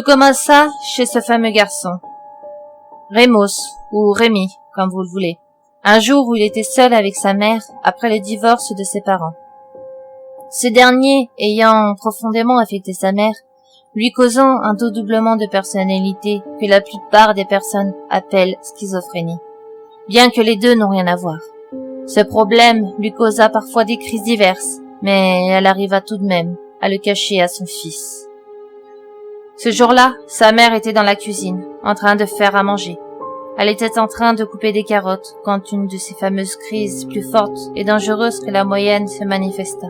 commença chez ce fameux garçon, Rémos, ou Rémi, comme vous le voulez, un jour où il était seul avec sa mère après le divorce de ses parents. Ce dernier, ayant profondément affecté sa mère, lui causant un doublement de personnalité que la plupart des personnes appellent schizophrénie, bien que les deux n'ont rien à voir. Ce problème lui causa parfois des crises diverses, mais elle arriva tout de même à le cacher à son fils. Ce jour-là, sa mère était dans la cuisine, en train de faire à manger. Elle était en train de couper des carottes quand une de ces fameuses crises plus fortes et dangereuses que la moyenne se manifesta.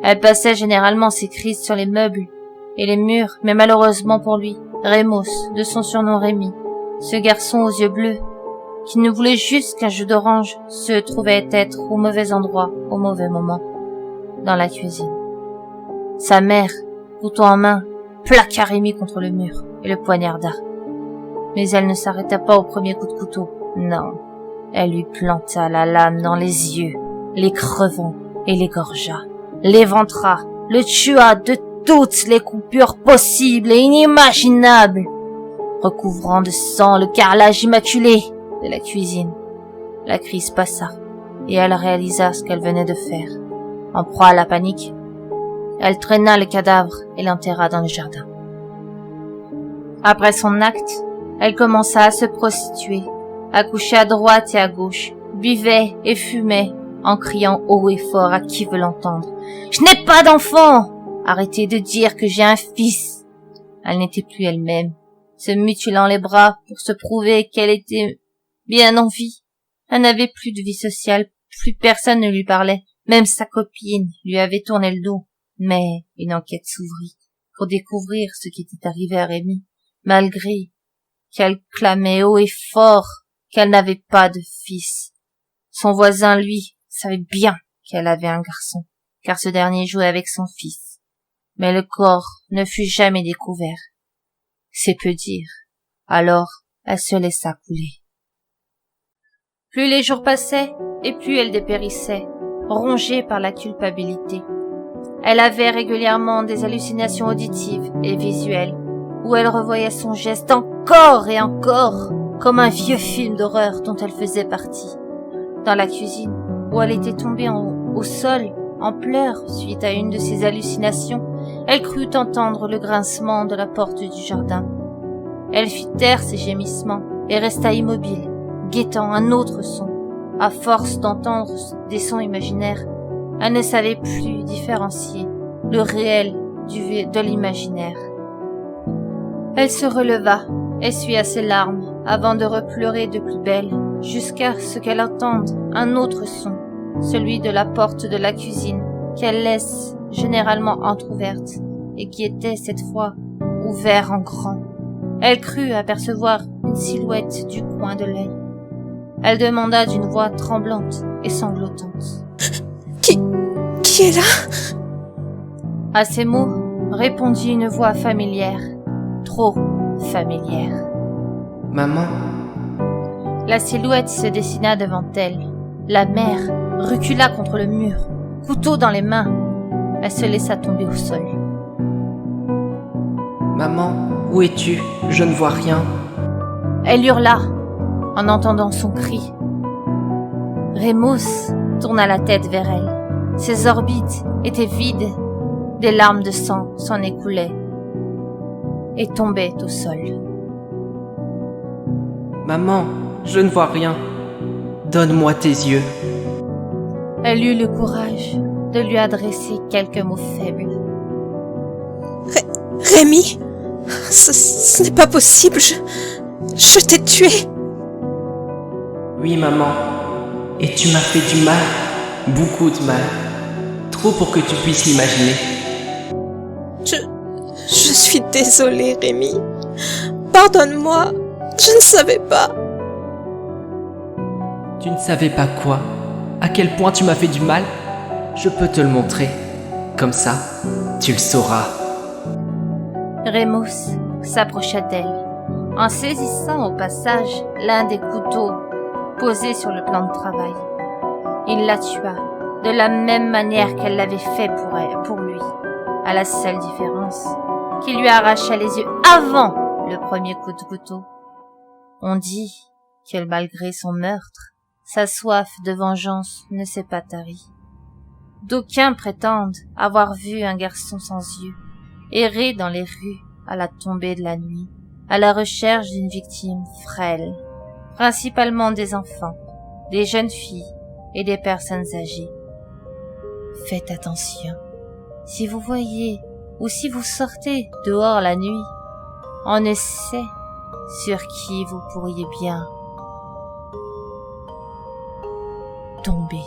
Elle passait généralement ses crises sur les meubles et les murs, mais malheureusement pour lui, Rémos, de son surnom Rémi, ce garçon aux yeux bleus, qui ne voulait juste qu'un jus d'orange, se trouvait être au mauvais endroit, au mauvais moment, dans la cuisine. Sa mère, couteau en main, plaqua Rémi contre le mur et le poignarda. Mais elle ne s'arrêta pas au premier coup de couteau. Non, elle lui planta la lame dans les yeux, les crevant et l'égorgea, l'éventra, le tua de toutes les coupures possibles et inimaginables, recouvrant de sang le carrelage immaculé de la cuisine. La crise passa, et elle réalisa ce qu'elle venait de faire. En proie à la panique, elle traîna le cadavre et l'enterra dans le jardin. Après son acte, elle commença à se prostituer, à coucher à droite et à gauche, buvait et fumait, en criant haut et fort à qui veut l'entendre. « Je n'ai pas d'enfant ! Arrêtez de dire que j'ai un fils !» Elle n'était plus elle-même, se mutilant les bras pour se prouver qu'elle était bien en vie. Elle n'avait plus de vie sociale, plus personne ne lui parlait, même sa copine lui avait tourné le dos. Mais une enquête s'ouvrit pour découvrir ce qui était arrivé à Rémi, malgré qu'elle clamait haut et fort qu'elle n'avait pas de fils. Son voisin, lui, savait bien qu'elle avait un garçon, car ce dernier jouait avec son fils. Mais le corps ne fut jamais découvert. C'est peu dire. Alors, elle se laissa couler. Plus les jours passaient, et plus elle dépérissait, rongée par la culpabilité. Elle avait régulièrement des hallucinations auditives et visuelles, où elle revoyait son geste encore et encore, comme un vieux film d'horreur dont elle faisait partie. Dans la cuisine, où elle était tombée au sol, en pleurs suite à une de ses hallucinations, elle crut entendre le grincement de la porte du jardin. Elle fit taire ses gémissements et resta immobile, guettant un autre son. À force d'entendre des sons imaginaires, elle ne savait plus différencier le réel de l'imaginaire. Elle se releva, essuya ses larmes, avant de repleurer de plus belle, jusqu'à ce qu'elle entende un autre son, celui de la porte de la cuisine, qu'elle laisse généralement entr'ouverte, et qui était cette fois ouverte en grand. Elle crut apercevoir une silhouette du coin de l'œil. Elle demanda d'une voix tremblante et sanglotante. Qui est là? À ces mots, répondit une voix familière, trop familière. Maman. La silhouette se dessina devant elle. La mère recula contre le mur, couteau dans les mains. Elle se laissa tomber au sol. Maman, où es-tu? Je ne vois rien. Elle hurla en entendant son cri. Rémos tourna la tête vers elle. Ses orbites étaient vides. Des larmes de sang s'en écoulaient et tombaient au sol. Maman, je ne vois rien. Donne-moi tes yeux. Elle eut le courage de lui adresser quelques mots faibles. Rémi, ce n'est pas possible, je t'ai tué. Oui, maman. Et tu m'as fait du mal, beaucoup de mal. Trop pour que tu puisses l'imaginer. Je suis désolée, Rémi. Pardonne-moi, je ne savais pas. Tu ne savais pas quoi? À quel point tu m'as fait du mal? Je peux te le montrer. Comme ça, tu le sauras. Rémos s'approcha d'elle, en saisissant au passage l'un des couteaux posés sur le plan de travail. Il la tua de la même manière qu'elle l'avait fait pour lui, à la seule différence qui lui arracha les yeux avant le premier coup de couteau. On dit que malgré son meurtre, sa soif de vengeance ne s'est pas tarie. D'aucuns prétendent avoir vu un garçon sans yeux errer dans les rues à la tombée de la nuit, à la recherche d'une victime frêle, principalement des enfants, des jeunes filles et des personnes âgées. Faites attention. Si vous voyez ou si vous sortez dehors la nuit, on ne sait sur qui vous pourriez bien tomber.